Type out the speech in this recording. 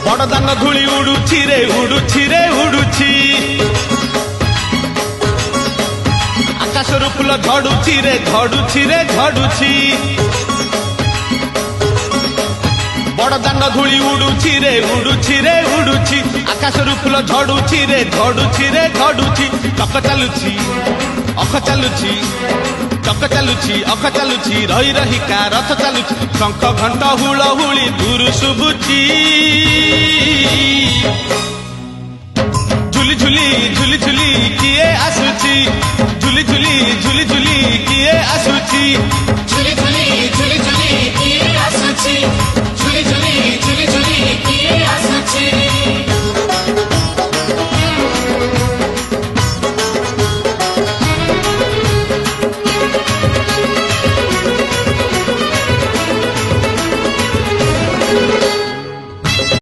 बड़दान धूली उड़ुछि रे उड़ुछि रे उड़ुछि आकाशरू फूल झड़ुछि रे झड़ुछि रे झड़ुछि बड़दान धूली उड़ुछि रे उड़ुछि रे उड़ुछि आकाशरू फूल झड़ुछि रे झड़ुछि रे झड़ुछि चक चालुछि अख चालुछि चक चालुछि अख चालुछि रही रहिका रथ चालुछि शंख घंट हुलहुली दूर शुभुछि झुली झुली झुली झुली किए आसुछि झुली झुली झुली झुली किए आसुछि झुली झुली झुली झुली किए आसुछि झुली झुली झुली झुली किए आसुछि